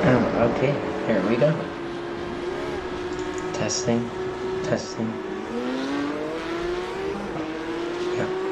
Okay, here we go. Testing, testing. Yeah.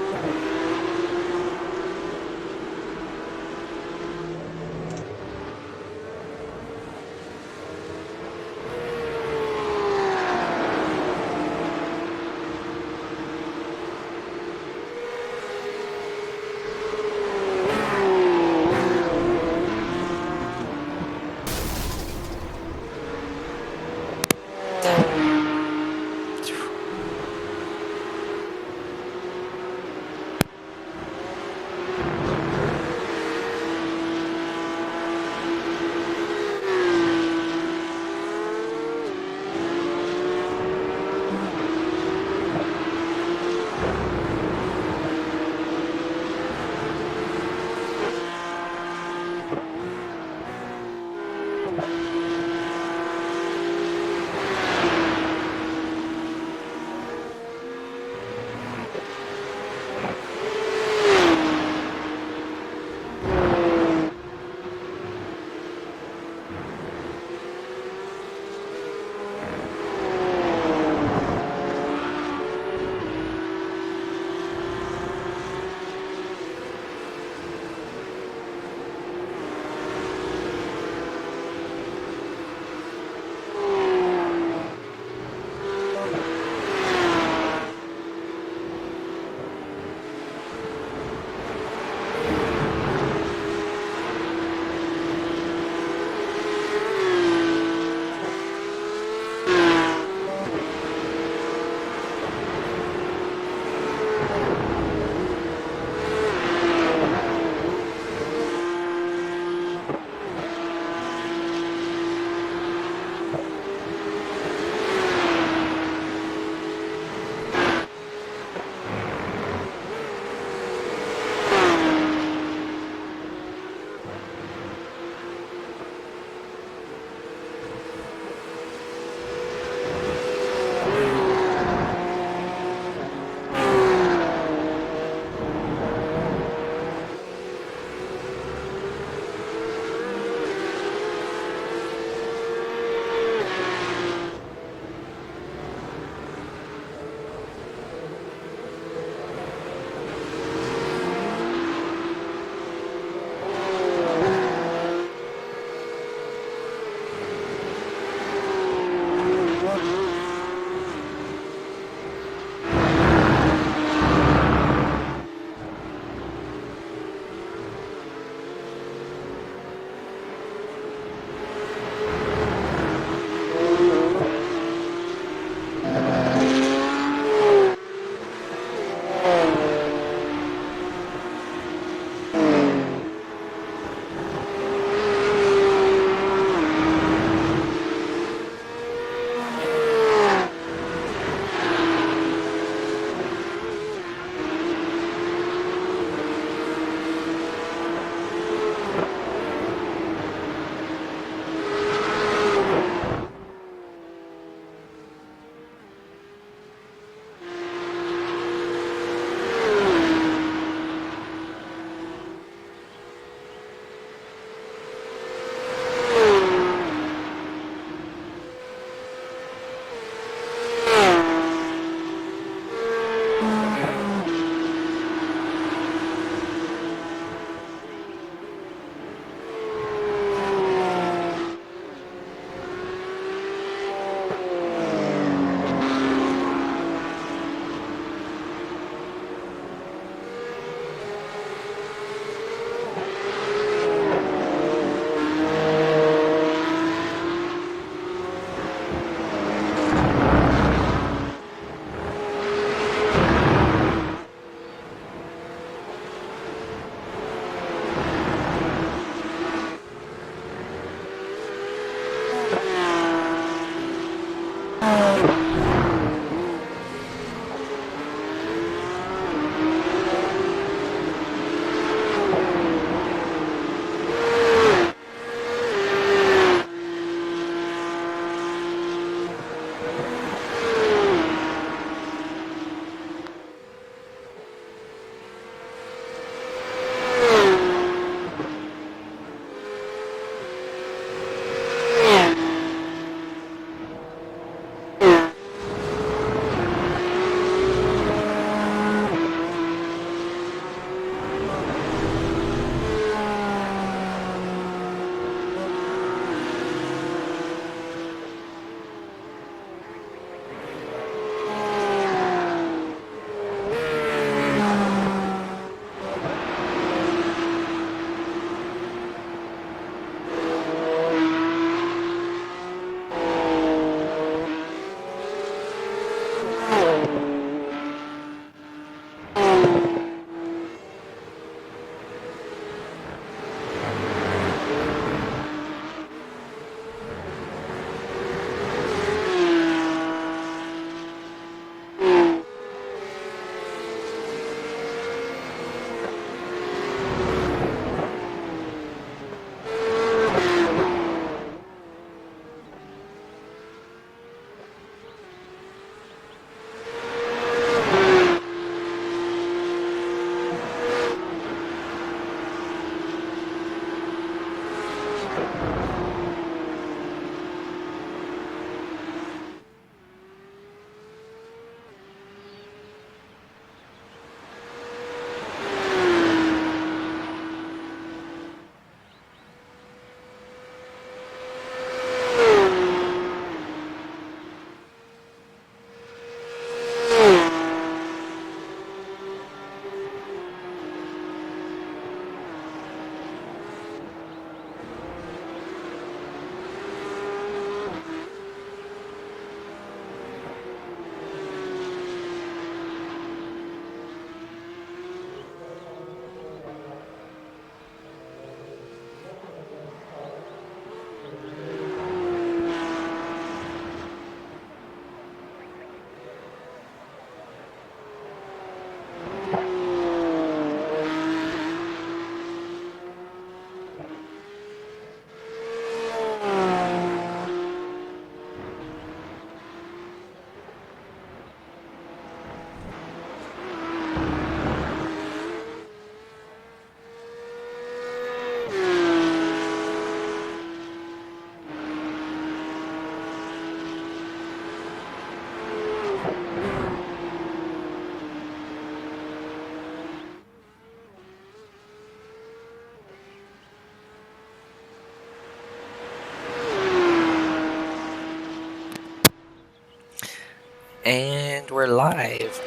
we're live.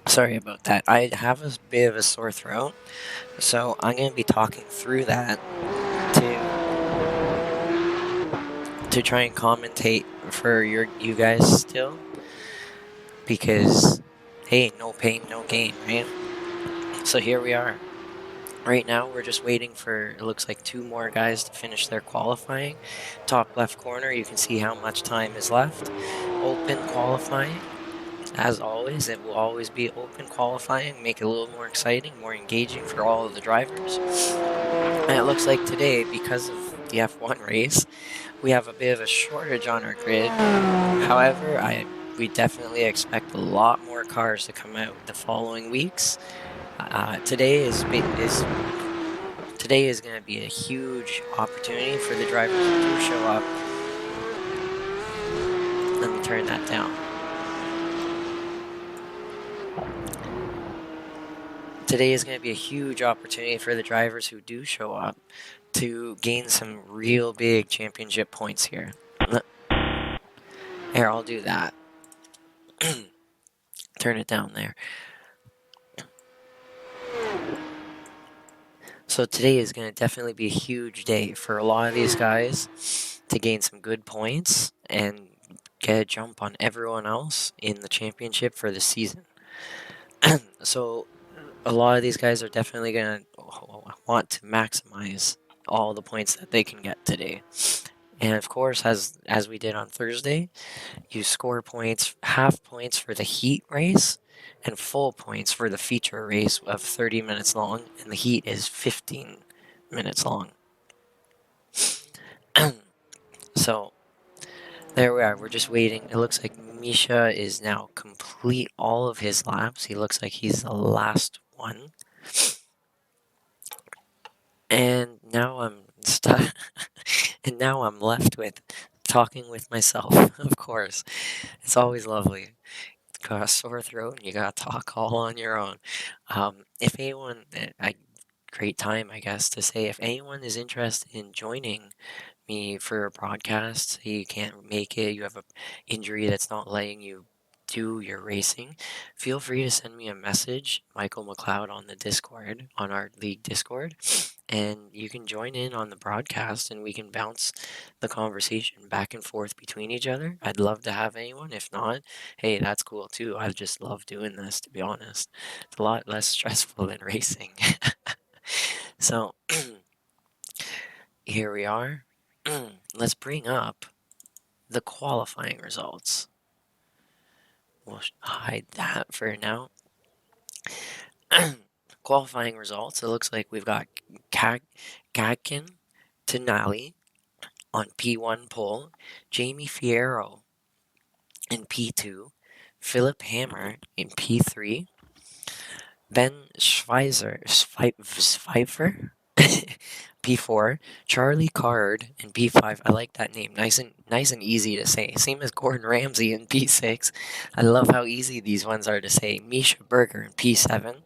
Sorry about that. I have a bit of a sore throat, so I'm going to be talking through that to try and commentate for you guys still, because hey, no pain, no gain, right? So here we are. Right now, we're just waiting for, it looks like, 2 more guys to finish their qualifying. Top left corner, you can see how much time is left. Open qualifying. As always, it will always be open qualifying, make it a little more exciting, more engaging for all of the drivers. And it looks like today, because of the F1 race, we have a bit of a shortage on our grid. However, we definitely expect a lot more cars to come out the following weeks. Today is going to be a huge opportunity for the drivers who do show up. Let me turn that down. Today is going to be a huge opportunity for the drivers who do show up to gain some real big championship points here. Here, I'll do that. Turn it down there. So today is going to definitely be a huge day for a lot of these guys to gain some good points and get a jump on everyone else in the championship for the season. So a lot of these guys are definitely going to want to maximize all the points that they can get today. And of course, as we did on Thursday, you score points, half points for the heat race and full points for the feature race of 30 minutes long, and the heat is 15 minutes long. So there we are. We're just waiting. It looks like Misha is now complete all of his laps. He looks like he's the last one. And now I'm stuck. And now I'm left with talking with myself, of course. It's always lovely. Got a sore throat and you gotta talk all on your own. If anyone, great time, I guess, to say if anyone is interested in joining me for a broadcast, you can't make it, you have an injury that's not letting you do your racing, feel free to send me a message, Michael McLeod, on the Discord, on our league Discord, and you can join in on the broadcast and we can bounce the conversation back and forth between each other. I'd love to have anyone. If not, hey, that's cool too. I just love doing this, to be honest. It's a lot less stressful than racing. So here we are. Let's bring up the qualifying results. We'll hide that for now. Qualifying results. It looks like we've got Gadkin Tenali on P1 pole, Jamie Fierro in P2, Philip Hammer in P3, Ben Schweizer P4, Charlie Card in P5. I like that name. Nice and easy to say. Same as Gordon Ramsay in P6. I love how easy these ones are to say. Misha Berger in P7,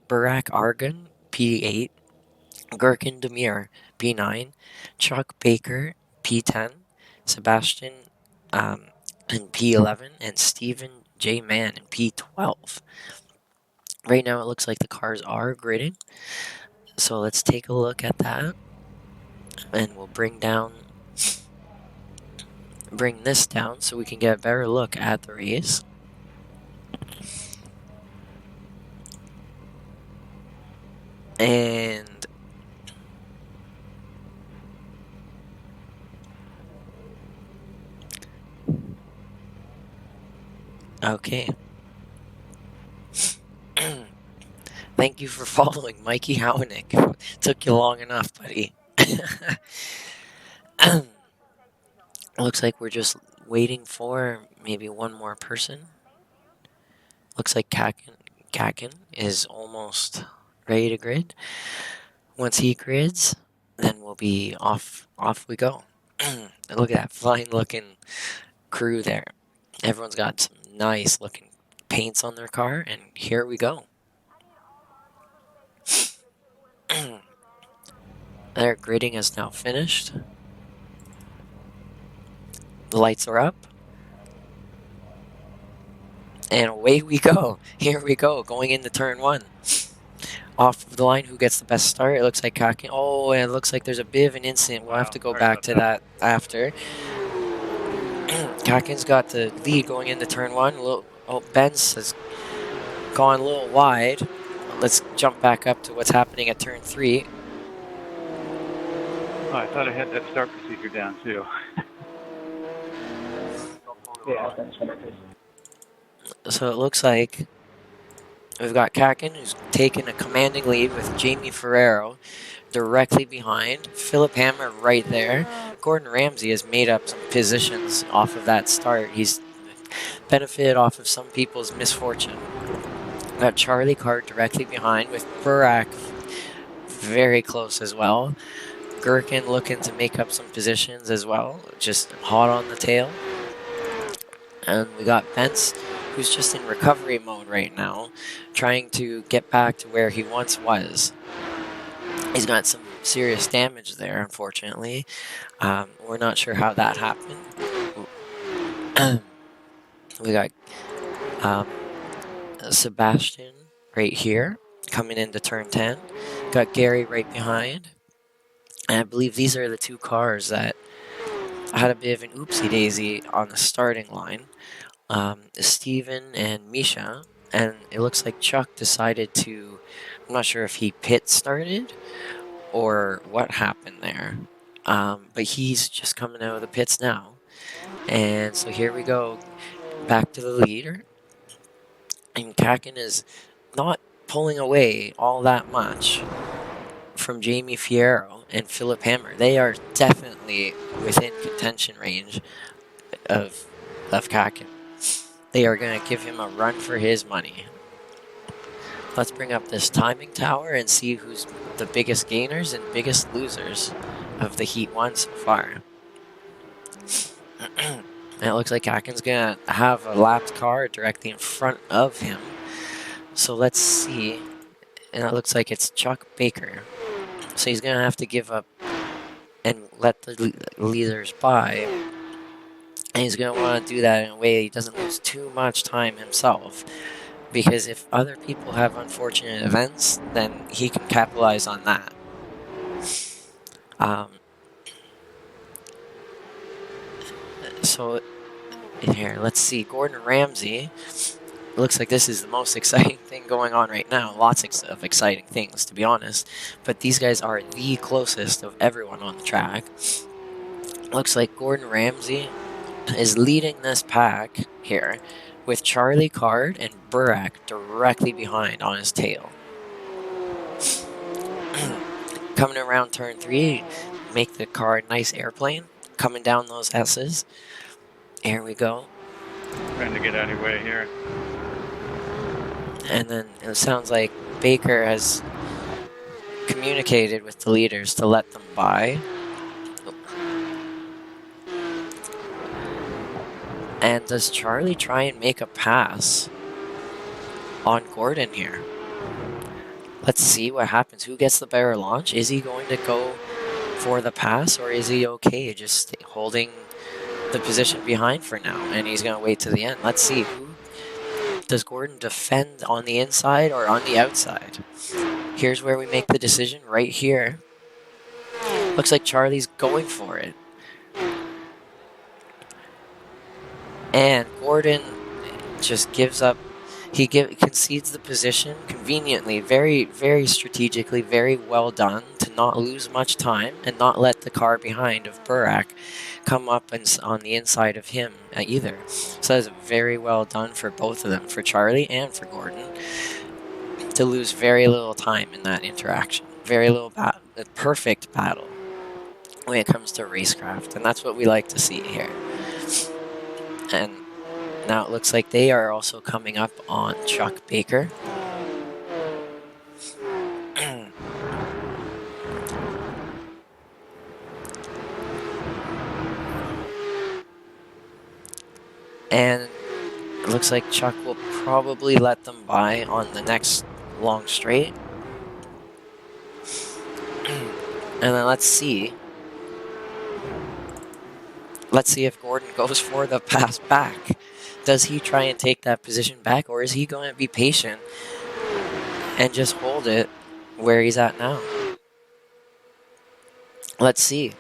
Barack Argan P8, Gherkin Demir P9, Chuck Baker P10, Sebastian in P11, and Stephen J. Mann in P12. Right now it looks like the cars are gridding, so let's take a look at that, and we'll bring this down so we can get a better look at the race. And okay. Thank you for following, Mikey Howenick. Took you long enough, buddy. Looks like we're just waiting for maybe one more person. Looks like Kakin is almost ready to grid. Once he grids, then we'll be off we go. Look at that fine looking crew there. Everyone's got some nice looking paints on their car, and here we go. Their gridding is now finished. The lights are up. And away we go. Here we go, going into turn 1. Off of the line, who gets the best start? It looks like Kakin. Oh, and it looks like there's a bit of an incident. We'll have to go back to that after. Kakin's got the lead going into turn 1. Benz has gone a little wide. Let's jump back up to what's happening at turn 3. Oh, I thought I had that start procedure down too. Yeah. So it looks like we've got Kakin, who's taken a commanding lead with Jamie Ferrero directly behind. Philip Hammer right there. Gordon Ramsay has made up some positions off of that start. He's benefited off of some people's misfortune. We've got Charlie Card directly behind with Burak very close as well. Gherkin looking to make up some positions as well, just hot on the tail. And we got Bence, who's just in recovery mode right now, trying to get back to where he once was. He's got some serious damage there, unfortunately. We're not sure how that happened. We got Sebastian right here, coming into turn 10. Got Gary right behind. And I believe these are the two cars that had a bit of an oopsie-daisy on the starting line. Steven and Misha. And it looks like Chuck decided to... I'm not sure if he pit started or what happened there. But he's just coming out of the pits now. And so here we go. Back to the leader. And Kakin is not pulling away all that much from Jamie Fierro and Philip Hammer. They are definitely within contention range of Kakin. They are going to give him a run for his money. Let's bring up this timing tower and see who's the biggest gainers and biggest losers of the Heat 1 so far. And it looks like Kakin's going to have a lapped car directly in front of him. So let's see. And it looks like it's Chuck Baker. So he's going to have to give up and let the leaders by. And he's going to want to do that in a way he doesn't lose too much time himself. Because if other people have unfortunate events, then he can capitalize on that. So, here, let's see. Gordon Ramsay. It looks like this is the most exciting thing going on right now. Lots of exciting things, to be honest. But these guys are the closest of everyone on the track. Looks like Gordon Ramsay is leading this pack here with Charlie Card and Burak directly behind on his tail. Coming around turn 3, make the car a nice airplane. Coming down those S's. Here we go. Trying to get out of your way here. And then it sounds like Baker has communicated with the leaders to let them by. And does Charlie try and make a pass on Gordon here? Let's see what happens. Who gets the better launch? Is he going to go for the pass, or is he okay just holding the position behind for now? And he's going to wait to the end. Let's see. Does Gordon defend on the inside or on the outside? Here's where we make the decision right here. Looks like Charlie's going for it. And Gordon just gives up. He concedes the position conveniently, very, very strategically, very well done to not lose much time and not let the car behind of Burak come up on the inside of him either. So that's very well done for both of them, for Charlie and for Gordon, to lose very little time in that interaction. Very little a perfect battle when it comes to racecraft, and that's what we like to see here. And now it looks like they are also coming up on Chuck Baker. And it looks like Chuck will probably let them by on the next long straight. And then let's see Let's see if Gordon goes for the pass back. Does he try and take that position back, or is he going to be patient and just hold it where he's at now? Let's see.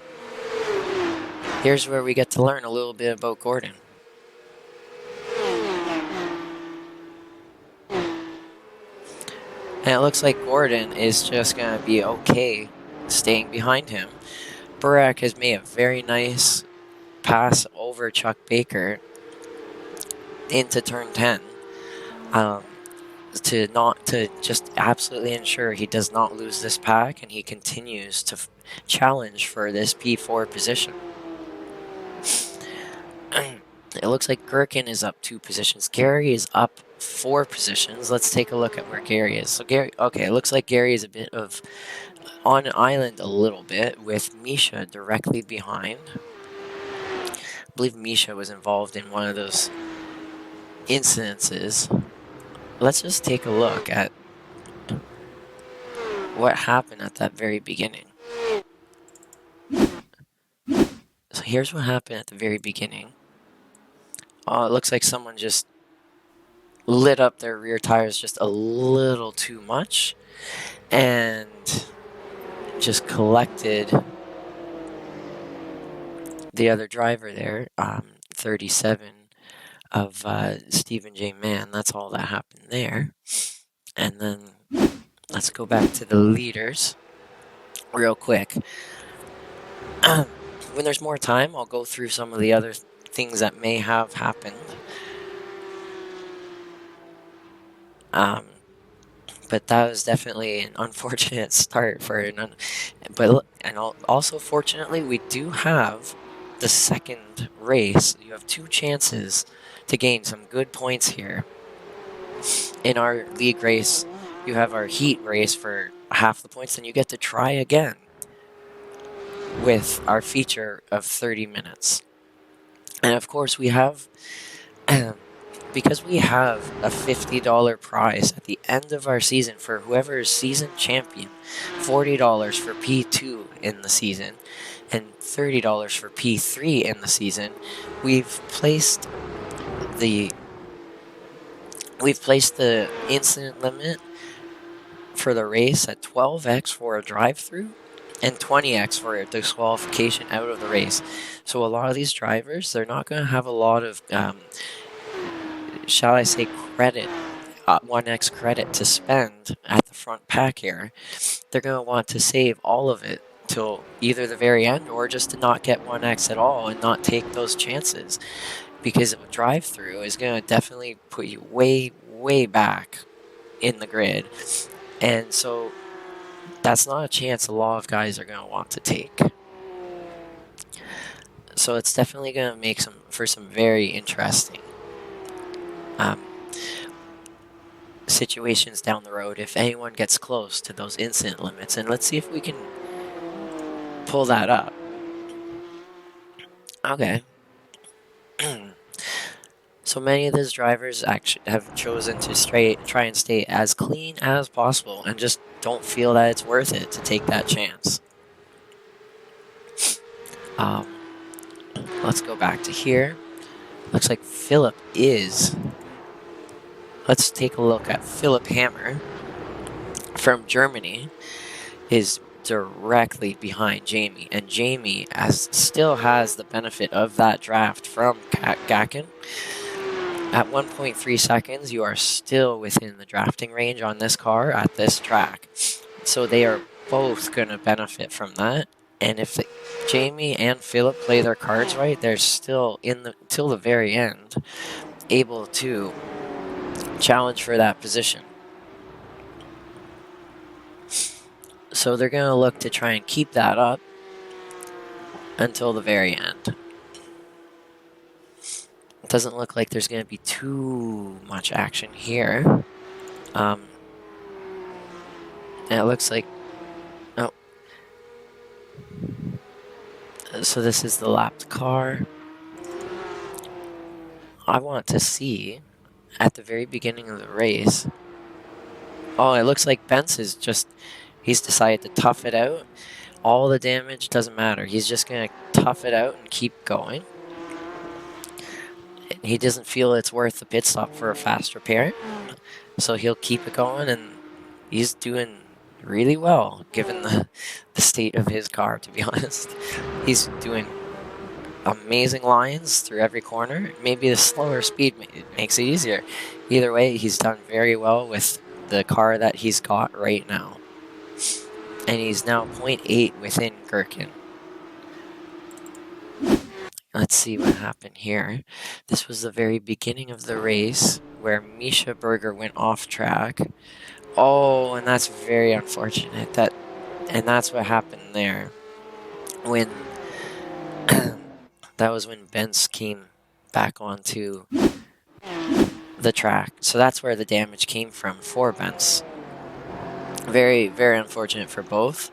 Here's where we get to learn a little bit about Gordon. And it looks like Gordon is just going to be okay staying behind him. Burak has made a very nice pass over Chuck Baker into turn 10 to just absolutely ensure he does not lose this pack, and he continues to challenge for this P4 position. It looks like Gherkin is up 2 positions. Gary is up 4 positions. Let's take a look at where Gary is. So Gary, okay, it looks like Gary is a bit of on an island a little bit, with Misha directly behind. I believe Misha was involved in one of those incidences. Let's just take a look at what happened at that very beginning. So here's what happened at the very beginning. It looks like someone just lit up their rear tires just a little too much and just collected the other driver there, 37 of Stephen J. Mann. That's all that happened there. And then let's go back to the leaders real quick. When there's more time, I'll go through some of the other things that may have happened. But that was definitely an unfortunate start for also fortunately we do have the second race. You have 2 chances to gain some good points here. In our league race, you have our heat race for half the points, then you get to try again with our feature of 30 minutes. And of course we have because we have a $50 prize at the end of our season for whoever is season champion, $40 for P2 in the season, and $30 for P3 in the season. We've placed the incident limit for the race at 12x for a drive-through and 20x for a disqualification out of the race. So a lot of these drivers, they're not going to have a lot of shall I say, credit, 1x credit to spend at the front pack here. They're going to want to save all of it till either the very end or just to not get 1x at all and not take those chances, because a drive-through is going to definitely put you way, way back in the grid. And so that's not a chance a lot of guys are going to want to take. So it's definitely going to make for some very interesting situations down the road if anyone gets close to those incident limits. And let's see if we can pull that up. Okay. So many of those drivers actually have chosen to try and stay as clean as possible and just don't feel that it's worth it to take that chance. Let's go back to here. Looks like Philip is... Let's take a look at Philip Hammer from Germany is directly behind Jamie, and Jamie still has the benefit of that draft from Gacken. At 1.3 seconds, you are still within the drafting range on this car at this track. So they are both going to benefit from that. And if Jamie and Philip play their cards right, they're still till the very end able to challenge for that position. So they're going to look to try and keep that up until the very end. It doesn't look like there's going to be too much action here. And it looks like... Oh. So this is the lapped car. I want to see at the very beginning of the race. Oh, it looks like Benz is he's decided to tough it out. All the damage doesn't matter. He's just going to tough it out and keep going. he doesn't feel it's worth the pit stop for a fast repair. So he'll keep it going, and he's doing really well given the state of his car, to be honest. He's doing amazing lines through every corner. Maybe the slower speed makes it easier. Either way, he's done very well with the car that he's got right now. And he's now 0.8 within Gherkin. Let's see what happened here. This was the very beginning of the race where Misha Berger went off track. Oh, and that's very unfortunate. And that's what happened there. When that was when Benz came back onto the track. So that's where the damage came from for Benz. Very, very unfortunate for both.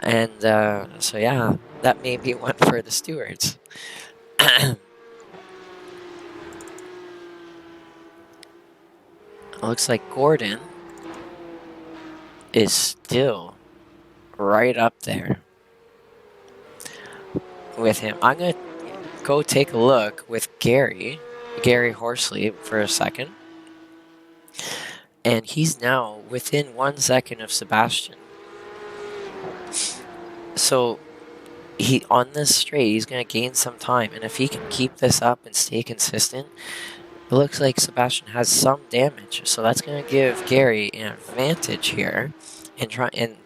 And so yeah, that may be one for the stewards. Looks like Gordon is still right up there with him. I'm going to go take a look with Gary Horsley for a second. And he's now within 1 second of Sebastian. So on this straight, he's going to gain some time. And if he can keep this up and stay consistent, it looks like Sebastian has some damage. So that's going to give Gary an advantage here and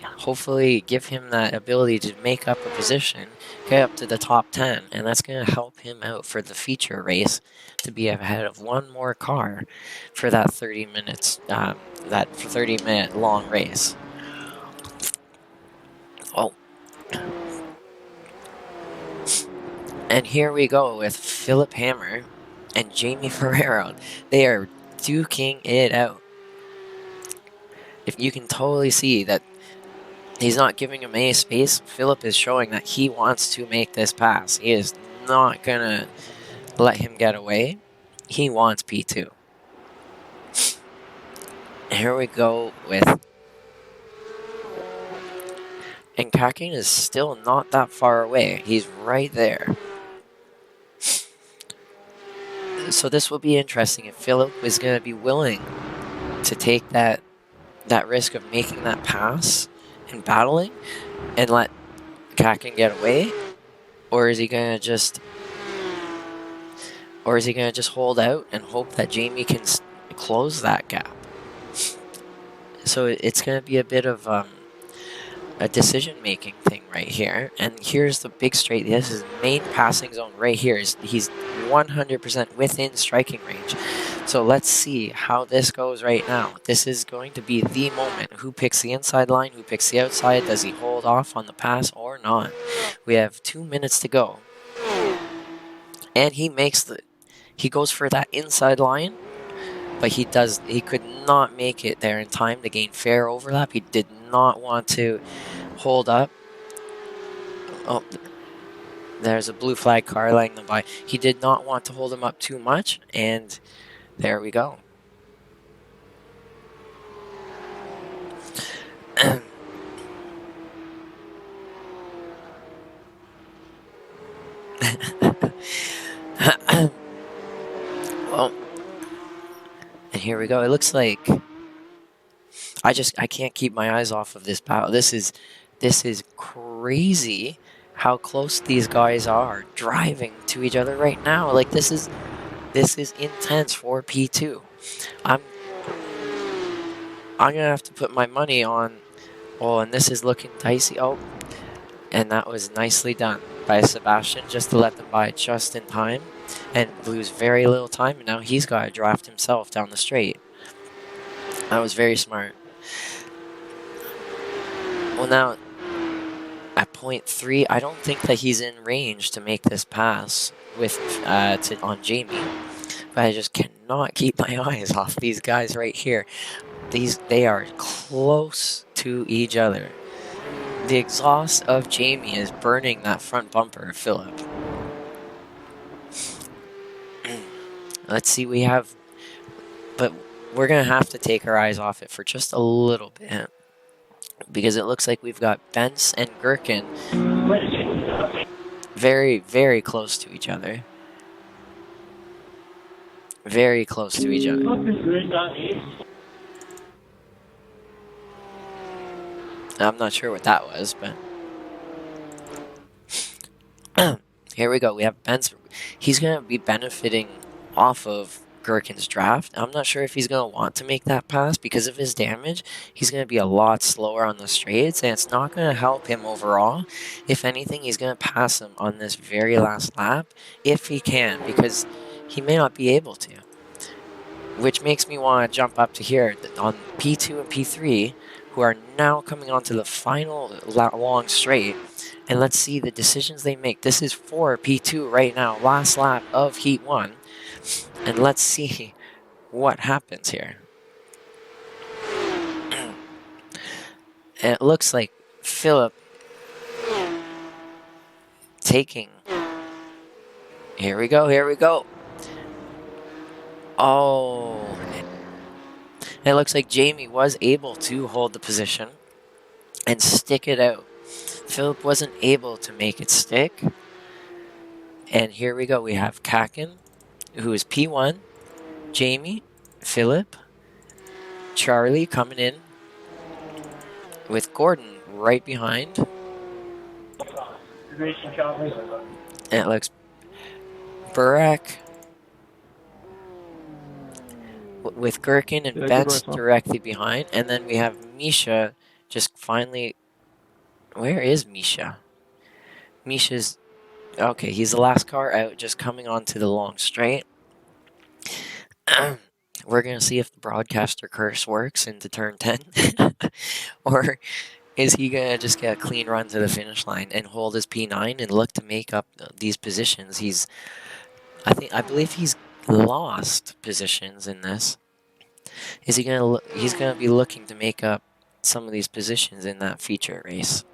hopefully give him that ability to make up a position, get up to the top 10, and that's going to help him out for the feature race to be ahead of one more car for that 30 minutes, that 30-minute long race. Oh. And here we go with Philip Hammer and Jamie Ferrero. They are duking it out. If you can totally see that he's not giving him any space, Philip is showing that he wants to make this pass. He is not going to let him get away. He wants P2. Here we go with... And Kakin is still not that far away. He's right there. So this will be interesting if Philip is going to be willing to take that risk of making that pass and battling and let Kakin get away, or is he going to just hold out and hope that Jamie can close that gap? So it's going to be a bit of a decision-making thing right here. And here's the big straight. This is main passing zone right here. He's 100% within striking range. So let's see how this goes right now. This is going to be the moment. Who picks the inside line? Who picks the outside? Does he hold off on the pass or not? We have 2 minutes to go. And he goes for that inside line, but he could not make it there in time to gain fair overlap. He did not want to hold up. Oh, there's a blue flag car letting them by. He did not want to hold him up too much, and there we go. Well, and here we go. It looks like I can't keep my eyes off of this battle. This is crazy how close these guys are driving to each other right now. Like this is intense for P2. I'm gonna have to put my money on. Oh, and this is looking dicey. Oh, and that was nicely done by Sebastian, just to let them by just in time and lose very little time. And now he's got to draft himself down the straight. That was very smart. Well, now at 0.3, I don't think that he's in range to make this pass with on Jamie. But I just cannot keep my eyes off these guys right here. They are close to each other. The exhaust of Jamie is burning that front bumper of Philip. Let's see, but we're going to have to take our eyes off it for just a little bit. Because it looks like we've got Benz and Gherkin very, very close to each other. Very close to each other. I'm not sure what that was, but here we go. We have Ben's. He's going to be benefiting off of Gherkin's draft. I'm not sure if he's going to want to make that pass because of his damage. He's going to be a lot slower on the straights, and it's not going to help him overall. If anything, he's going to pass him on this very last lap if he can, because he may not be able to. Which makes me want to jump up to here on P2 and P3, who are now coming onto the final long straight. And let's see the decisions they make. This is for P2 right now, last lap of Heat 1. And let's see what happens here. And it looks like Philip taking... Here we go, here we go. Oh... It looks like Jamie was able to hold the position and stick it out. Philip wasn't able to make it stick. And here we go. We have Kakin, who is P1, Jamie, Philip, Charlie coming in with Gordon right behind. And it looks Burak with Gherkin and Benz directly behind. And then we have Misha just finally... Where is Misha? Misha's... Okay, he's the last car out, just coming onto the long straight. We're going to see if the broadcaster curse works into turn 10. Or is he going to just get a clean run to the finish line and hold his P9 and look to make up these positions? I believe he's lost positions in this. Is he going to... He's going to be looking to make up some of these positions in that feature race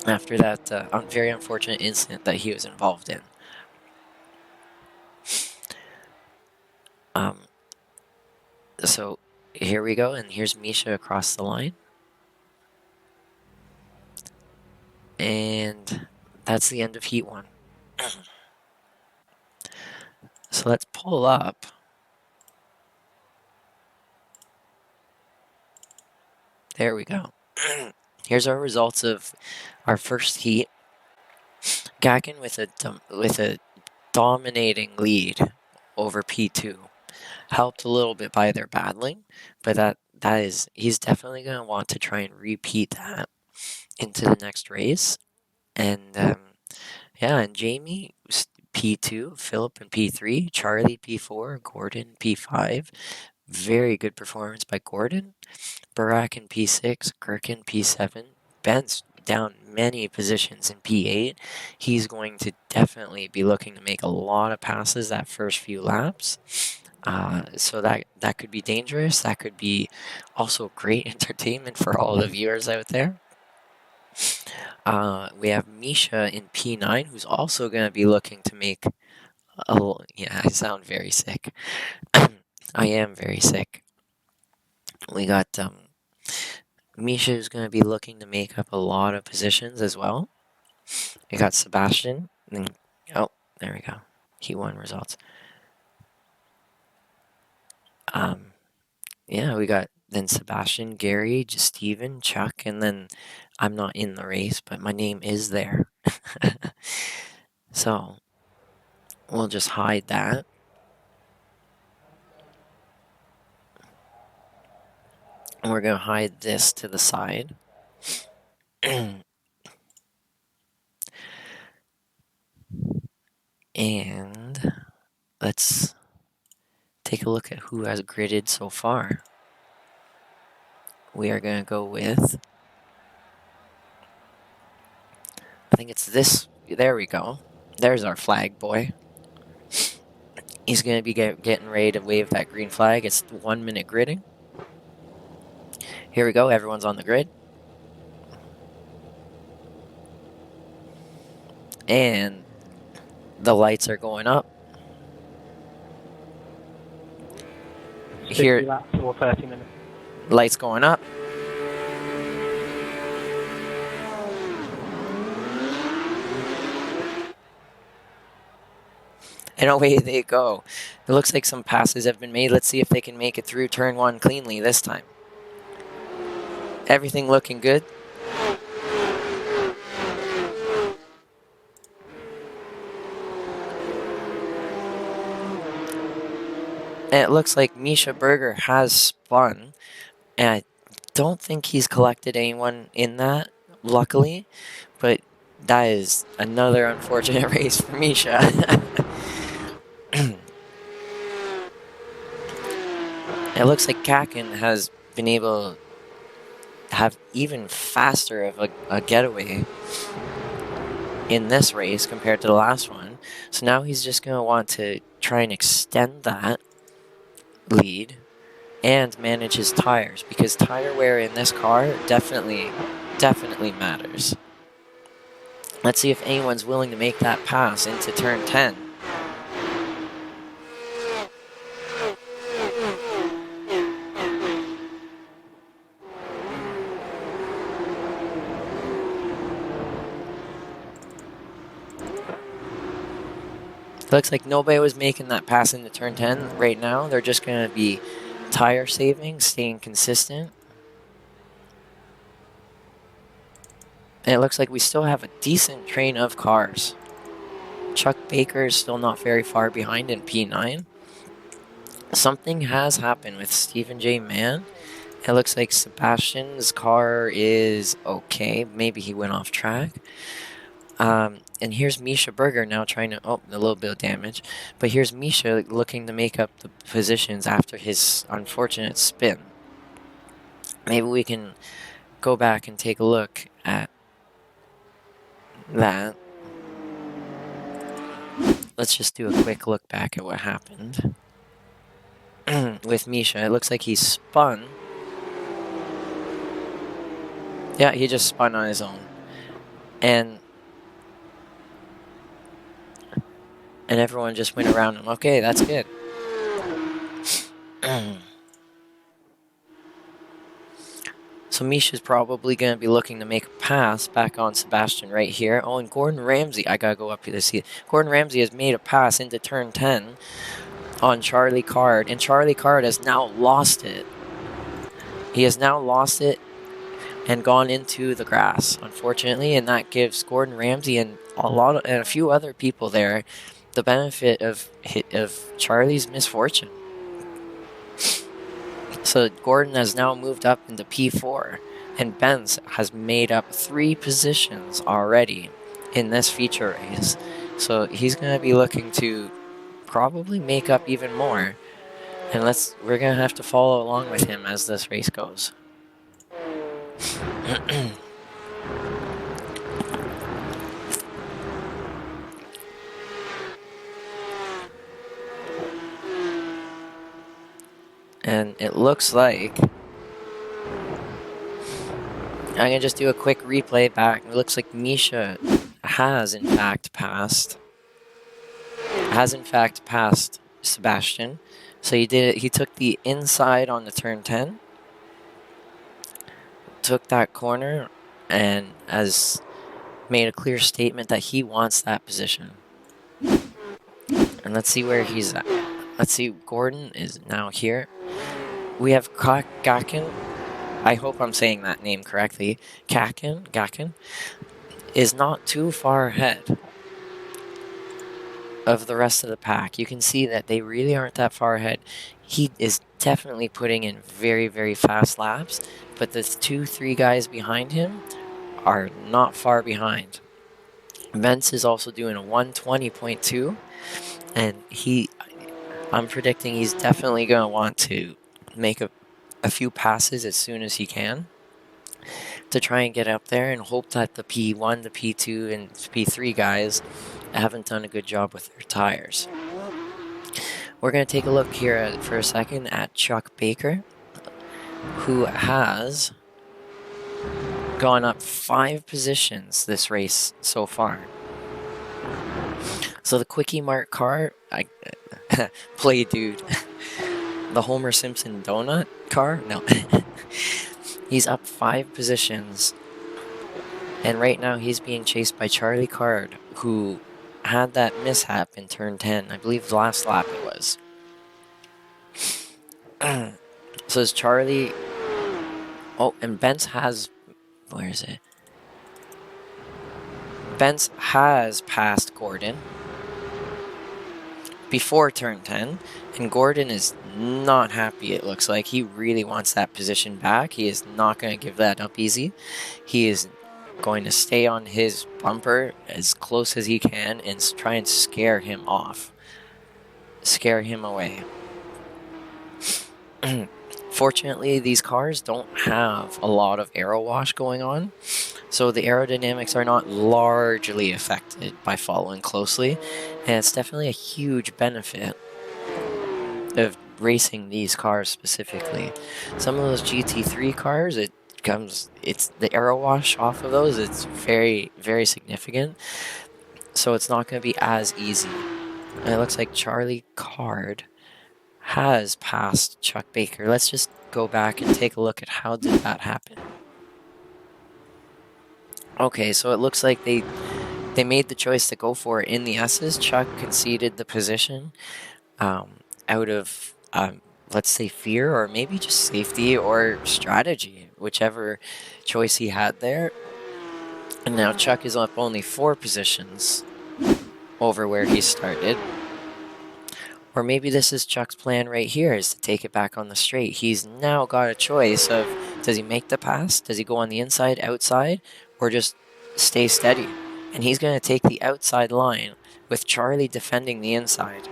after that very unfortunate incident that he was involved in. So here we go, and here's Misha across the line. And that's the end of Heat 1. So let's pull up. There we go. Here's our results of our first heat. Gakin with a dominating lead over P2. Helped a little bit by their battling, but he's definitely going to want to try and repeat that into the next race. And and Jamie P2, Philip in P3, Charlie P4, Gordon P5. Very good performance by Gordon. Burak in P6, Gherkin P7. Ben's down many positions in P8. He's going to definitely be looking to make a lot of passes that first few laps. So that could be dangerous. That could be also great entertainment for all the viewers out there. We have Misha in P9, who's also going to be looking to make I sound very sick. I am very sick. We got Misha is going to be looking to make up a lot of positions as well. We got Sebastian. Oh, there we go. He won results. We got then Sebastian, Gary, Steven, Chuck, and then I'm not in the race, but my name is there. So we'll just hide that. And we're going to hide this to the side. And let's take a look at who has gridded so far. We are going to go with... I think it's this... There we go. There's our flag boy. He's going to be getting ready to wave that green flag. It's 1 minute gridding. Here we go. Everyone's on the grid. And the lights are going up. Here, laps or 30 minutes. Lights going up. And away they go. It looks like some passes have been made. Let's see if they can make it through turn 1 cleanly this time. Everything looking good. And it looks like Misha Berger has spun. And I don't think he's collected anyone in that, luckily. But that is another unfortunate race for Misha. It looks like Kakin has been able to have even faster of a getaway in this race compared to the last one. So now he's just going to want to try and extend that lead and manage his tires, because tire wear in this car definitely matters. Let's see if anyone's willing to make that pass into turn 10. Looks like nobody was making that pass into turn 10 right now. They're just going to be tire saving, staying consistent. And it looks like we still have a decent train of cars. Chuck Baker is still not very far behind in P9. Something has happened with Stephen J. Mann. It looks like Sebastian's car is okay. Maybe he went off track. And here's Misha Berger now trying to... Oh, a little bit of damage. But here's Misha looking to make up the positions after his unfortunate spin. Maybe we can go back and take a look at that. Let's just do a quick look back at what happened with Misha. It looks like he spun. Yeah, he just spun on his own. And everyone just went around him. Okay, that's good. So Misha's probably going to be looking to make a pass back on Sebastian right here. Oh, and Gordon Ramsay. I got to go up here to see it. Gordon Ramsay has made a pass into turn 10 on Charlie Card. And Charlie Card has now lost it. He has now lost it and gone into the grass, unfortunately. And that gives Gordon Ramsay and a few other people there the benefit of Charlie's misfortune. So Gordon has now moved up into P4, and Benz has made up 3 positions already in this feature race. So he's going to be looking to probably make up even more. And we're going to have to follow along with him as this race goes. And it looks like... I'm going to just do a quick replay back. It looks like Misha has in fact passed Sebastian. So he took the inside on the turn 10. Took that corner and has made a clear statement that he wants that position. And let's see where he's at. Let's see, Gordon is now here. We have Gakin. I hope I'm saying that name correctly. Gakin is not too far ahead of the rest of the pack. You can see that they really aren't that far ahead. He is definitely putting in very, very fast laps, but the 2-3 guys behind him are not far behind. Vence is also doing a 120.2, and I'm predicting he's definitely going to want to make a few passes as soon as he can to try and get up there and hope that the P1, the P2, and P3 guys haven't done a good job with their tires. We're going to take a look here for a second at Chuck Baker, who has gone up 5 positions this race so far. So the Quickie Mart car, play dude. The Homer Simpson donut car? No. He's up 5 positions. And right now he's being chased by Charlie Card, who had that mishap in turn 10. I believe the last lap it was. So is Charlie... Oh, and Benz has... Where is it? Benz has passed Gordon before turn 10, and Gordon is not happy, it looks like. He really wants that position back. He is not going to give that up easy. He is going to stay on his bumper as close as he can and try and scare him off. Scare him away. Fortunately, these cars don't have a lot of aero wash going on, so the aerodynamics are not largely affected by following closely, and it's definitely a huge benefit of racing these cars specifically. Some of those GT3 cars, it's the aero wash off of those, it's very, very significant, so it's not going to be as easy. And it looks like Charlie Card has passed Chuck Baker. Let's just go back and take a look at how did that happen. Okay, so it looks like they made the choice to go for it in the S's. Chuck conceded the position out of, let's say, fear or maybe just safety or strategy, whichever choice he had there. And now Chuck is up only 4 positions over where he started. Or maybe this is Chuck's plan right here, is to take it back on the straight. He's now got a choice of, does he make the pass? Does he go on the inside, outside? Or just stay steady? And he's going to take the outside line with Charlie defending the inside.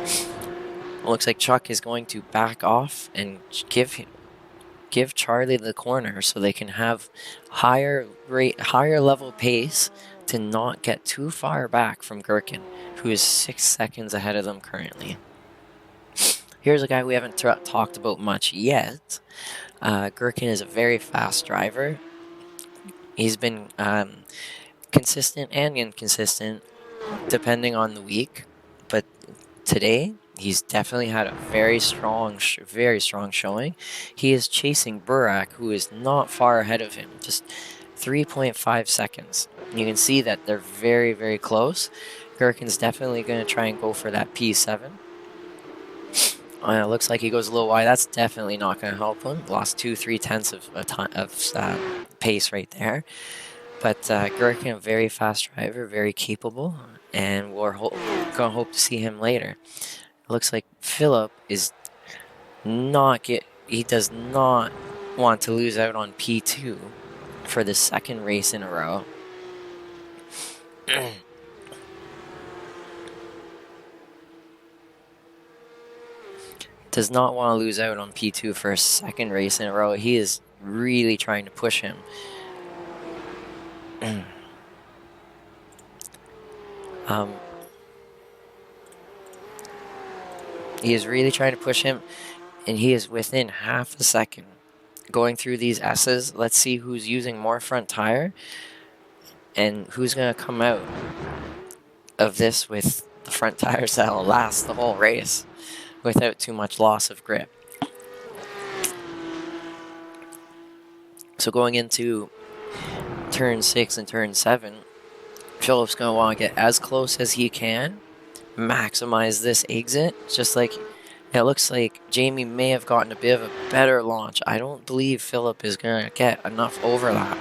It looks like Chuck is going to back off and give Charlie the corner so they can have higher level pace to not get too far back from Gherkin, who is 6 seconds ahead of them currently. Here's a guy we haven't talked about much yet. Gherkin is a very fast driver. He's been consistent and inconsistent depending on the week, but today he's definitely had a very strong showing. He is chasing Burak, who is not far ahead of him, just 3.5 seconds. You can see that they're very, very close. Gherkin's definitely going to try and go for that P7. It looks like he goes a little wide. That's definitely not going to help him. Lost 2-3 tenths of pace right there. But Gherkin, a very fast driver, very capable, and we're going to hope to see him later. It looks like Philip is he does not want to lose out on P2 for the second race in a row. Does not want to lose out on P2 for a second race in a row. He is really trying to push him. He is really trying to push him, and he is within half a second. Going through these S's, let's see who's using more front tire and who's going to come out of this with the front tires that will last the whole race without too much loss of grip. So going into turn 6 and turn 7, Philip's going to want to get as close as he can, maximize this exit, just like it looks like Jamie may have gotten a bit of a better launch. I don't believe Philip is going to get enough overlap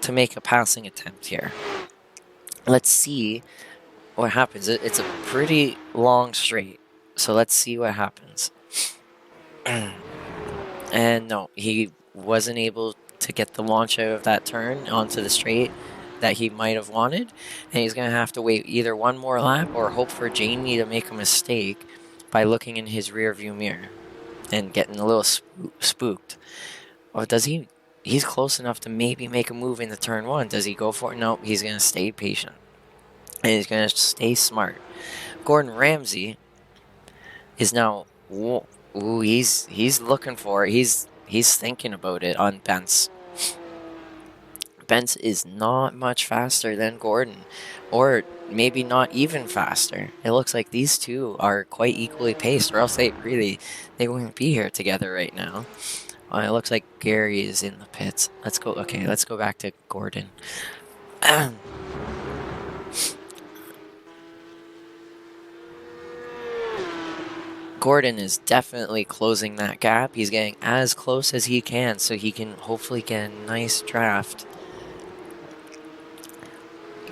to make a passing attempt here. Let's see what happens. It's a pretty long straight, so let's see what happens. And no, he wasn't able to get the launch out of that turn onto the straight that he might have wanted, and he's going to have to wait either one more lap or hope for Jamie to make a mistake by looking in his rear view mirror and getting a little spooked. Or does he? He's close enough to maybe make a move into turn 1. Does he go for it? Nope, he's going to stay patient. And he's going to stay smart. Gordon Ramsay is now... Ooh, he's looking for it. He's thinking about it on Bence. Bence is not much faster than Gordon, or maybe not even faster. It looks like these two are quite equally paced, or else they wouldn't be here together right now. It looks like Gary is in the pits. Let's go. Okay, let's go back to Gordon. Gordon is definitely closing that gap. He's getting as close as he can so he can hopefully get a nice draft.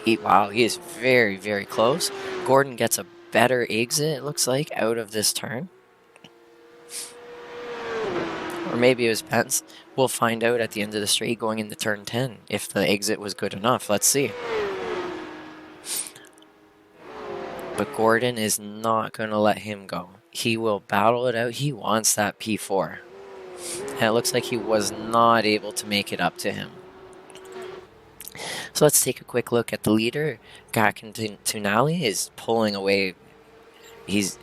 Wow, he is very, very close. Gordon gets a better exit, it looks like, out of this turn. Or maybe it was Pence. We'll find out at the end of the straight going into turn 10 if the exit was good enough. Let's see. But Gordon is not going to let him go. He will battle it out. He wants that P4. And it looks like he was not able to make it up to him. So let's take a quick look at the leader. Gakin Tunali is pulling away. He's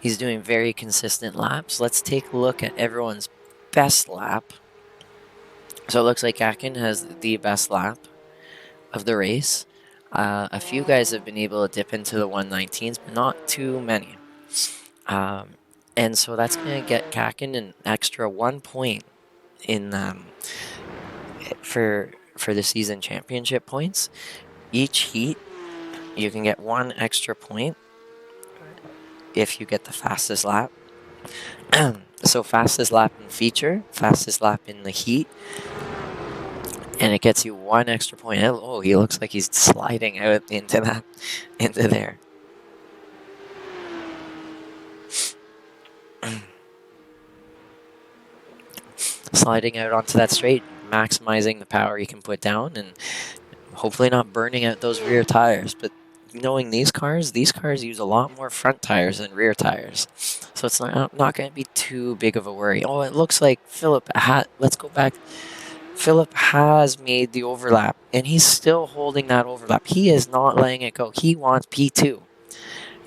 doing very consistent laps. Let's take a look at everyone's best lap. So it looks like Gakin has the best lap of the race. A few guys have been able to dip into the 119s, but not too many. And so that's going to get Gakin an extra 1 point in for the season championship points. Each heat, you can get 1 extra point if you get the fastest lap. So fastest lap in feature, fastest lap in the heat, and it gets you 1 extra point. Oh, he looks like he's sliding out into there. Sliding out onto that straight, maximizing the power you can put down, and hopefully not burning out those rear tires. But knowing these cars use a lot more front tires than rear tires. So it's not going to be too big of a worry. Oh, it looks like Philip let's go back. Philip has made the overlap, and he's still holding that overlap. He is not letting it go. He wants P2,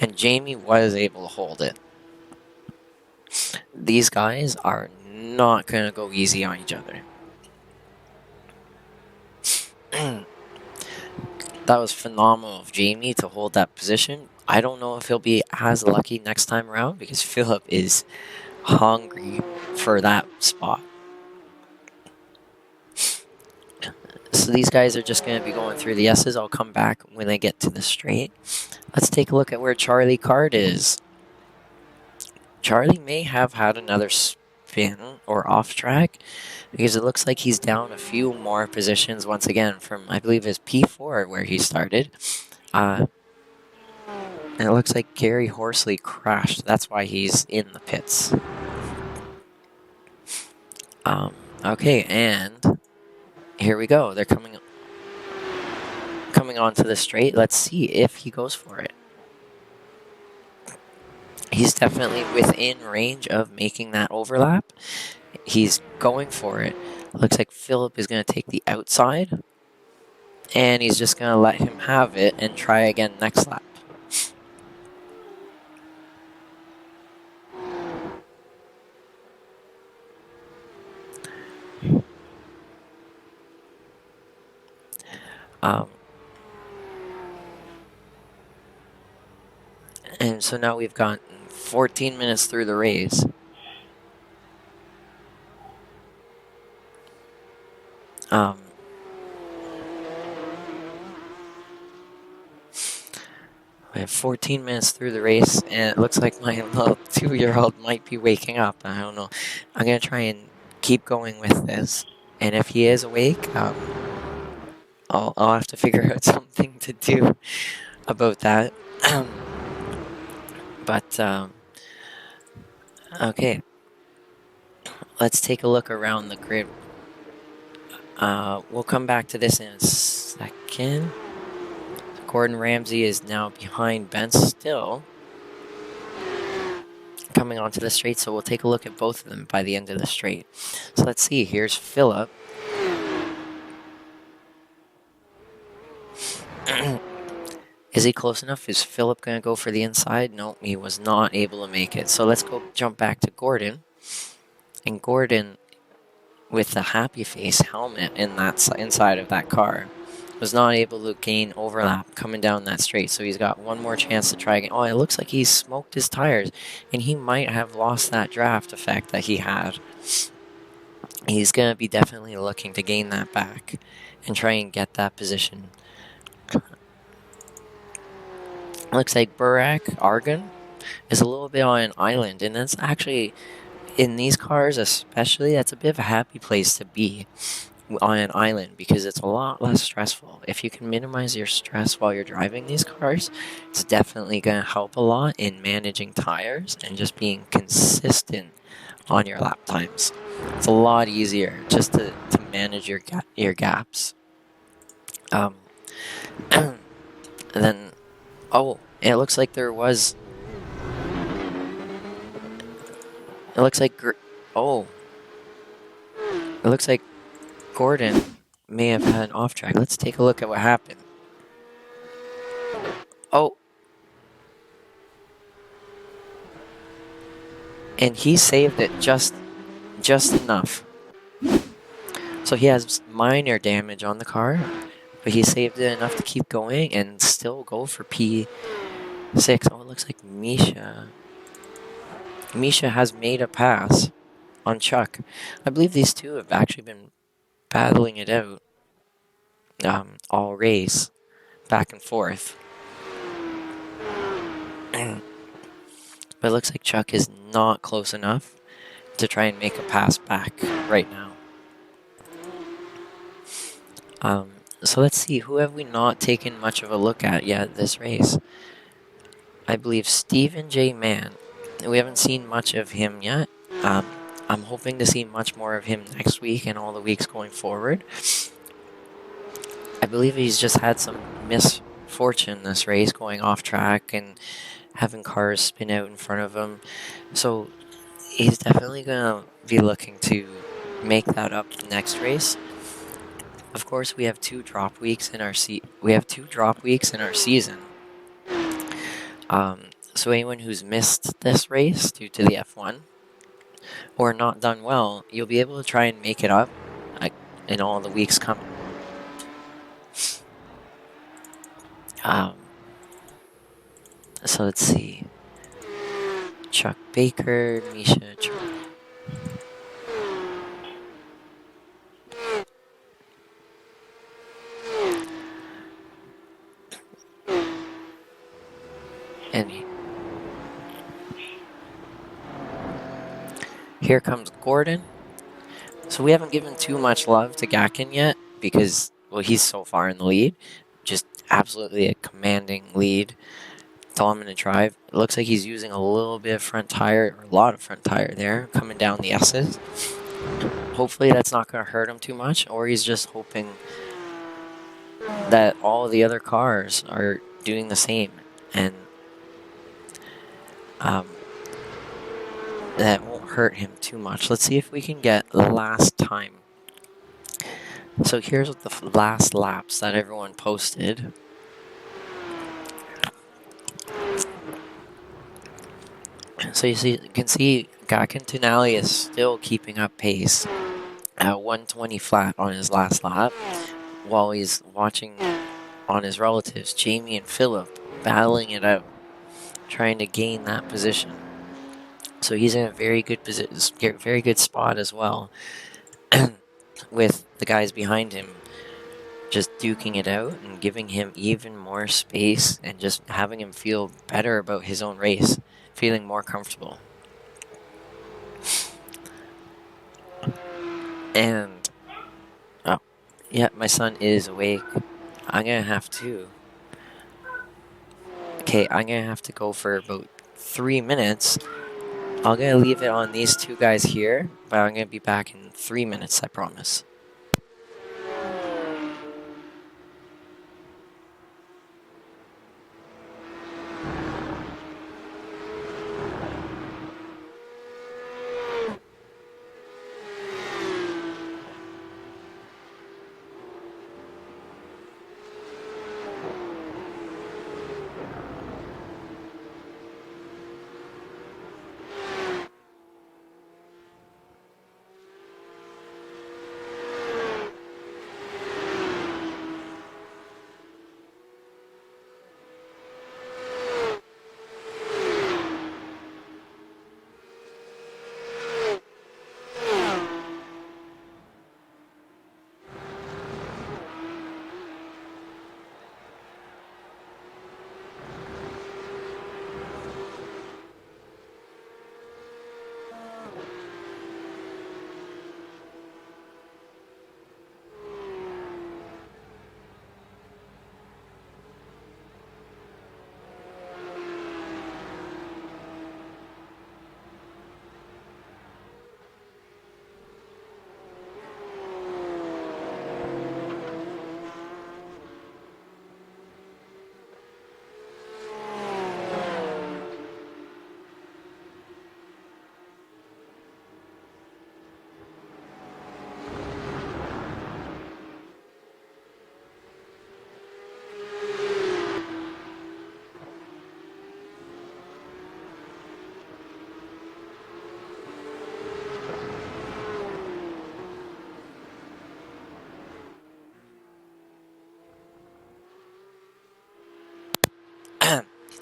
and Jamie was able to hold it. These guys are not going to go easy on each other. That was phenomenal of Jamie to hold that position. I don't know if he'll be as lucky next time around because Philip is hungry for that spot. So these guys are just going to be going through the S's. I'll come back when they get to the straight. Let's take a look at where Charlie Card is. Charlie may have had another spin or off track because it looks like he's down a few more positions once again from, I believe, his P4 where he started. And it looks like Gary Horsley crashed. That's why he's in the pits. Okay, and here we go. They're coming onto the straight. Let's see if he goes for it. He's definitely within range of making that overlap. He's going for it. Looks like Philip is going to take the outside. And he's just going to let him have it and try again next lap. And so now we've got 14 minutes through the race. We have 14 minutes through the race, and it looks like my little 2-year-old might be waking up. I don't know. I'm going to try and keep going with this. And if he is awake, I'll have to figure out something to do about that. But, okay. Let's take a look around the grid. We'll come back to this in a second. Gordon Ramsay is now behind Ben still. Coming onto the straight, so we'll take a look at both of them by the end of the straight. So let's see, here's Philip. Is he close enough? Is Philip going to go for the inside? No, he was not able to make it. So let's go jump back to Gordon. And Gordon, with the happy face helmet in that inside of that car, was not able to gain overlap coming down that straight. So he's got one more chance to try again. Oh, it looks like he's smoked his tires, and he might have lost that draft effect that he had. He's going to be definitely looking to gain that back and try and get that position. Looks like Burak Argun is a little bit on an island, and that's actually, in these cars especially, that's a bit of a happy place to be, on an island, because it's a lot less stressful. If you can minimize your stress while you're driving these cars, it's definitely going to help a lot in managing tires and just being consistent on your lap times. It's a lot easier just to manage your gaps. And then, oh, it looks like there was. It looks like oh, it looks like Gordon may have had an off track. Let's take a look at what happened. Oh, and he saved it just enough. So he has minor damage on the car, but he saved it enough to keep going and still go for P6. Oh, it looks like Misha has made a pass on Chuck. I believe these two have actually been battling it out all race, back and forth. But it looks like Chuck is not close enough to try and make a pass back right now. So let's see, who have we not taken much of a look at yet this race? I believe Stephen J. Mann. We haven't seen much of him yet. I'm hoping to see much more of him next week and all the weeks going forward. I believe he's just had some misfortune this race, going off track and having cars spin out in front of him. So he's definitely going to be looking to make that up the next race. Of course, we have two drop weeks in our season. So anyone who's missed this race due to the F1 or not done well, you'll be able to try and make it up in all the weeks coming. So let's see. Chuck Baker, Misha, and here comes Gordon. So we haven't given too much love to Gakin yet because, well, he's so far in the lead. Just absolutely a commanding lead. Dominant drive. It looks like he's using a little bit of front tire, or a lot of front tire there, coming down the S's. Hopefully that's not going to hurt him too much, or he's just hoping that all the other cars are doing the same, and that won't hurt him too much. Let's see if we can get last time. So here's what the last laps that everyone posted. So you can see Gakin Tunali is still keeping up pace at 120 flat on his last lap, while he's watching on his relatives, Jamie and Philip, battling it out, trying to gain that position. So he's in a very good very good spot as well, with the guys behind him just duking it out and giving him even more space and just having him feel better about his own race, feeling more comfortable. And, oh, yeah, my son is awake. I'm going to have to... Okay, I'm going to have to go for about 3 minutes. I'm going to leave it on these two guys here, but I'm going to be back in 3 minutes, I promise.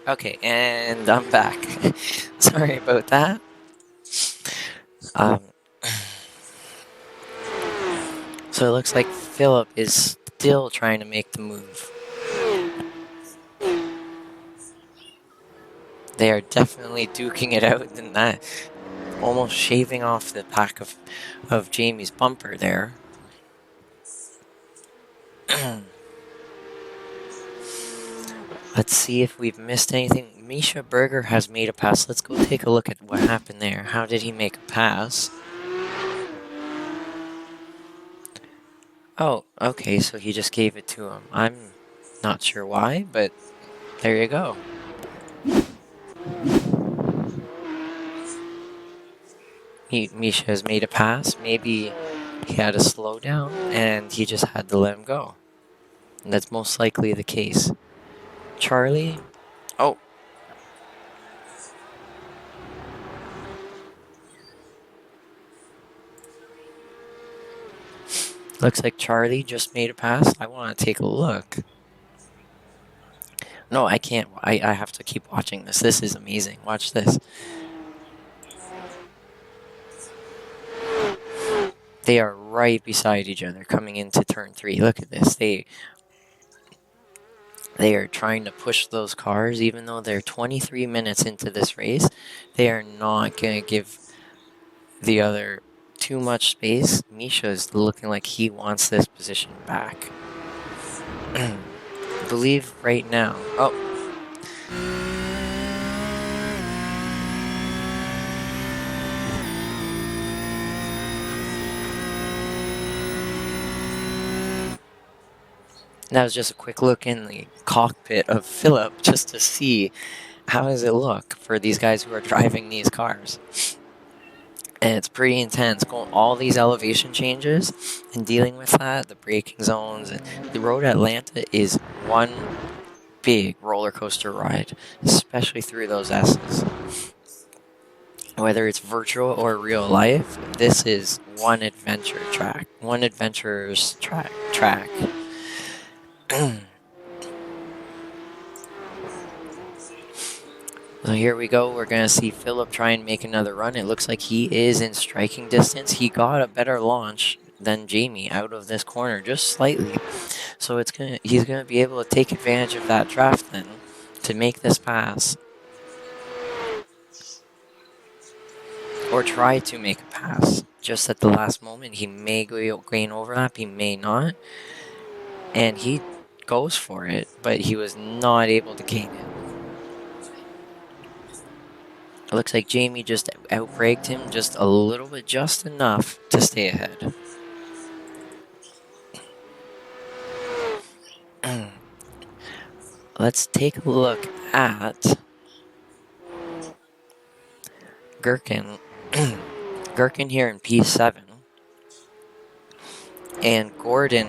Okay, and I'm back. Sorry about that. Um, so it looks like Philip is still trying to make the move. They are definitely duking it out, and that almost shaving off the back of Jamie's bumper there. Let's see if we've missed anything. Misha Berger has made a pass. Let's go take a look at what happened there. How did he make a pass? Oh, okay, so he just gave it to him. I'm not sure why, but there you go. Misha has made a pass. Maybe he had a slowdown and he just had to let him go. And that's most likely the case. Charlie. Oh. Looks like Charlie just made a pass. I want to take a look. No, I can't. I have to keep watching this. This is amazing. Watch this. They are right beside each other coming into turn 3. Look at this. They are trying to push those cars, even though they're 23 minutes into this race. They are not going to give the other too much space. Misha is looking like he wants this position back. I believe right now. Oh. That was just a quick look in the cockpit of Philip just to see how does it look for these guys who are driving these cars. And it's pretty intense, going all these elevation changes and dealing with that, the braking zones. And the road at Atlanta is one big roller coaster ride, especially through those S's. Whether it's virtual or real life, this is one adventure track, one adventurer's track. So here we go. We're going to see Philip try and make another run. It looks like he is in striking distance. He got a better launch than Jamie out of this corner, just slightly. So he's going to be able to take advantage of that draft then to make this pass. Or try to make a pass. Just at the last moment, he may gain overlap, he may not. And he goes for it, but he was not able to gain it. It looks like Jamie just outbraked him just a little bit, just enough to stay ahead. Let's take a look at Gherkin. Gherkin here in P7. And Gordon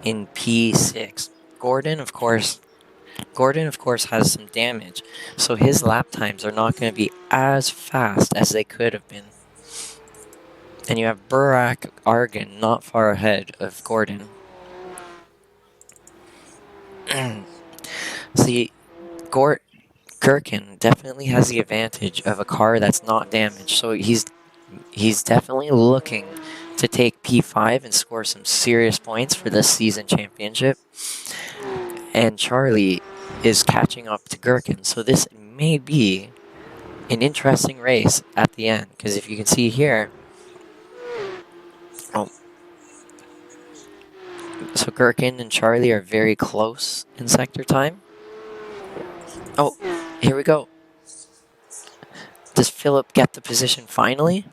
in P6. Gordon, of course, has some damage, so his lap times are not going to be as fast as they could have been. And you have Burak Argan not far ahead of Gordon. See, Gherkin definitely has the advantage of a car that's not damaged, so he's definitely looking to take P5 and score some serious points for this season championship. And Charlie is catching up to Gherkin, so this may be an interesting race at the end, because if you can see here, so Gherkin and Charlie are very close in sector time. Oh, here we go. Does Philip get the position finally?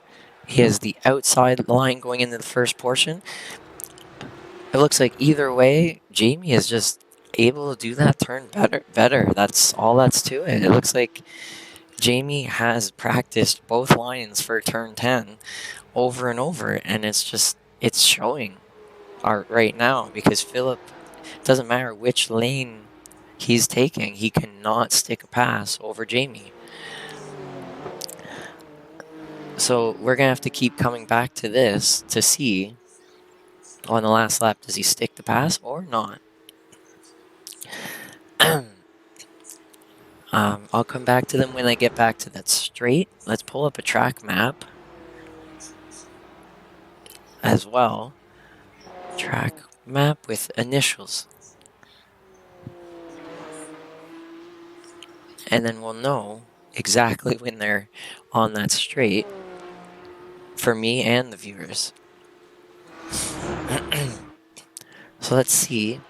He has the outside line going into the first portion. It looks like either way, Jamie is just able to do that turn better. That's all that's to it. It looks like Jamie has practiced both lines for turn 10 over and over, and it's showing right now, because Philip, doesn't matter which lane he's taking, he cannot stick a pass over Jamie. So we're going to have to keep coming back to this to see on the last lap, does he stick the pass or not? I'll come back to them when I get back to that straight. Let's pull up a track map as well. Track map with initials. And then we'll know exactly when they're on that straight for me and the viewers. So let's see.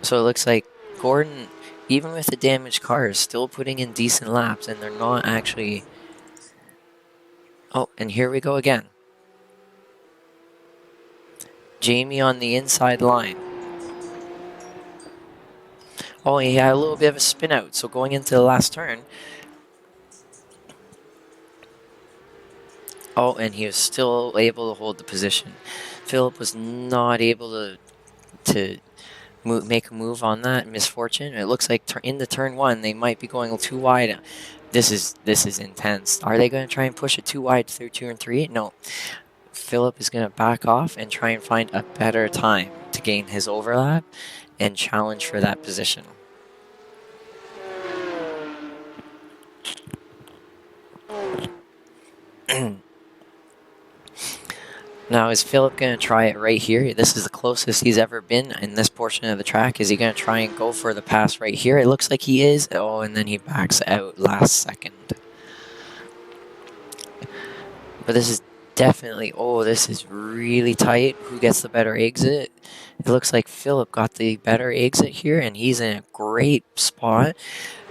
So it looks like Gordon, even with the damaged car, is still putting in decent laps, and they're not actually... Oh, and here we go again. Jamie on the inside line. Oh, he had a little bit of a spin out, so going into the last turn. Oh, and he was still able to hold the position. Philip was not able to make a move on that misfortune. It looks like into turn one, they might be going too wide. This is intense. Are they going to try and push it too wide through 2 and 3? No. Philip is going to back off and try and find a better time to gain his overlap and challenge for that position. Now, is Philip going to try it right here? This is the closest he's ever been in this portion of the track. Is he going to try and go for the pass right here? It looks like he is. Oh, and then he backs out last second. But this is definitely... Oh, this is really tight. Who gets the better exit? It looks like Philip got the better exit here, and he's in a great spot.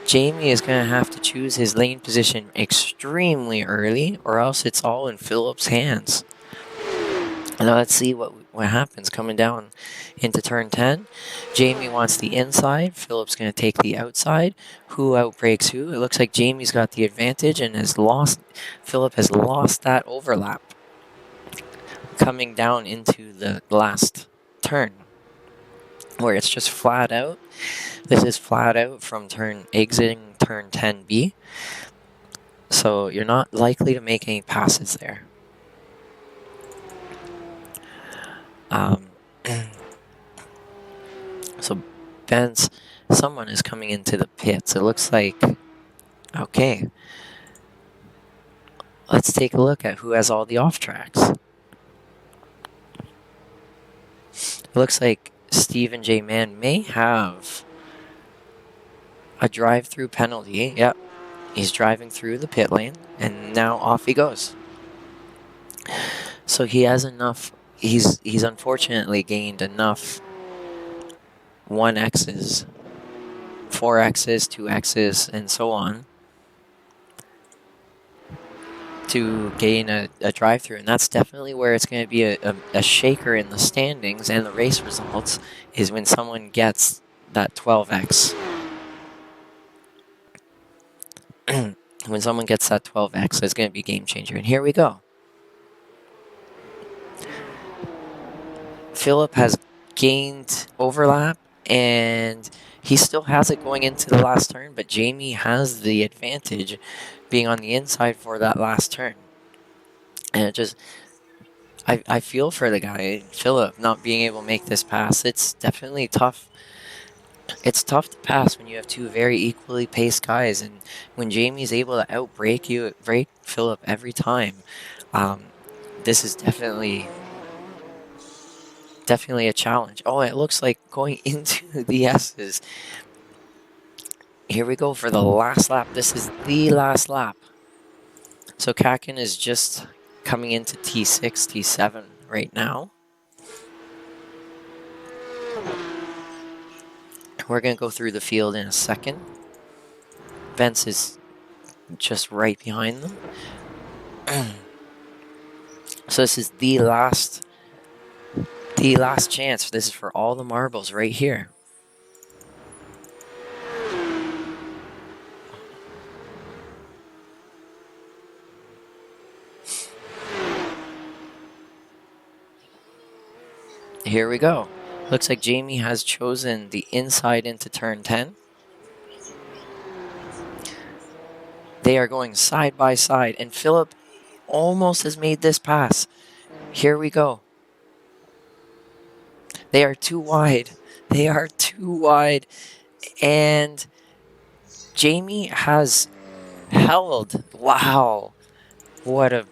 Jamie is going to have to choose his lane position extremely early, or else it's all in Philip's hands. Now let's see what happens coming down into turn 10. Jamie wants the inside. Philip's going to take the outside. Who outbreaks who? It looks like Jamie's got the advantage and Philip has lost that overlap coming down into the last turn, where it's just flat out. This is flat out from exiting turn 10B. So you're not likely to make any passes there. So someone is coming into the pits. It looks like, okay, let's take a look at who has all the off tracks. It looks like Stephen J. Mann may have a drive-through penalty. Yep, he's driving through the pit lane, and now off he goes. So he has enough. He's unfortunately gained enough 1Xs, 4Xs, 2Xs, and so on to gain a drive-through. And that's definitely where it's going to be a shaker in the standings and the race results, is when someone gets that 12X. When someone gets that 12X, it's going to be a game changer. And here we go. Philip has gained overlap, and he still has it going into the last turn, but Jamie has the advantage being on the inside for that last turn. And it just... I feel for the guy, Philip, not being able to make this pass. It's definitely tough. It's tough to pass when you have two very equally paced guys, and when Jamie's able to break Philip every time, this is definitely a challenge. Oh, it looks like going into the S's. Here we go for the last lap. This is the last lap. So Kakin is just coming into T6, T7 right now. We're going to go through the field in a second. Vence is just right behind them. So this is the last chance. This is for all the marbles right here. Here we go. Looks like Jamie has chosen the inside into turn 10. They are going side by side, and Philip almost has made this pass. Here we go. They are too wide. They are too wide. And Jamie has held. Wow, what a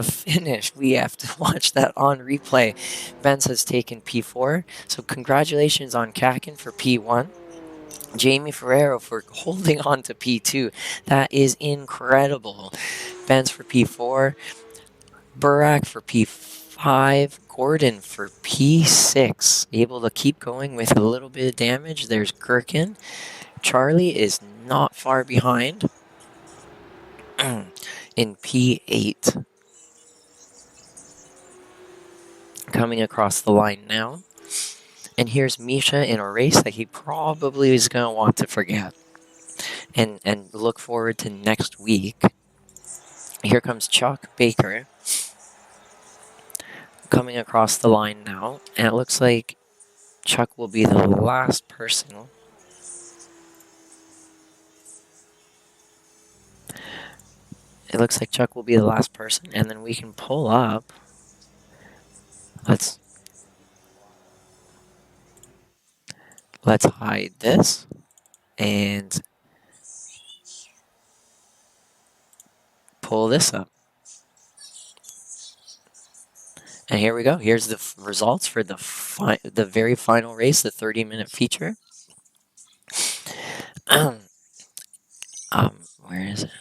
finish! We have to watch that on replay. Benz has taken P4, so congratulations on Kakin for P1. Jamie Ferrero for holding on to P2. That is incredible. Benz for P4, Burak for P5, Gordon for P6. Able to keep going with a little bit of damage. There's Gherkin. Charlie is not far behind in P8. Coming across the line now. And here's Misha in a race that he probably is going to want to forget and look forward to next week. Here comes Chuck Baker coming across the line now. And it looks like Chuck will be the last person. It looks like Chuck will be the last person. And then we can pull up. Let's hide this. And pull this up. And here we go. Here's the results for the very final race, the 30-minute feature. Where is it?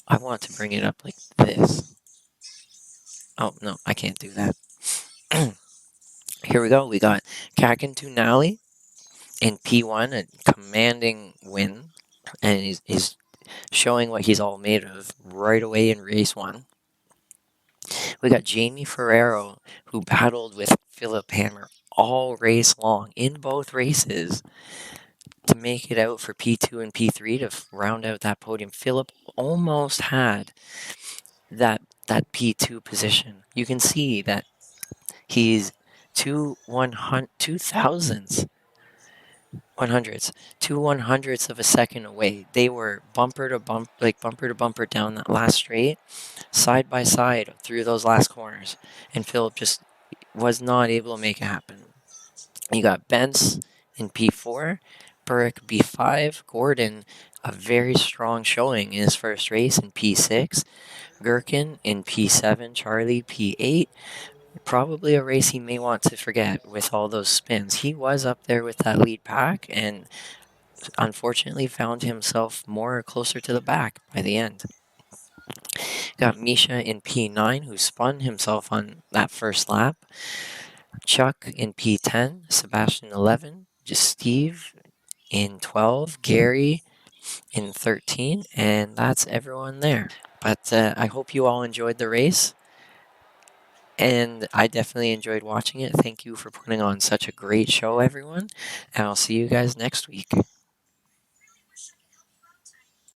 I want to bring it up like this. Oh, no, I can't do that. Here we go. We got Kakin Tunali in P1, a commanding win. And he's showing what he's all made of right away in race 1. We got Jamie Ferrero, who battled with Philip Hammer all race long in both races to make it out for P2 and P3 to round out that podium. Philip almost had that P2 position. You can see that he's 2/100ths of a second away. They were bumper to bumper down that last straight, side by side through those last corners, and Philip just was not able to make it happen. You got Benz in P4, Burke B5, Gordon, a very strong showing in his first race in P6, Gherkin in P7, Charlie P8. Probably a race he may want to forget with all those spins. He was up there with that lead pack and unfortunately found himself more closer to the back by the end. Got Misha in P9, who spun himself on that first lap. Chuck in P10, Sebastian 11, just Steve in 12, Gary in 13, and that's everyone there. But I hope you all enjoyed the race, and I definitely enjoyed watching it. Thank you for putting on such a great show, everyone, and I'll see you guys next week.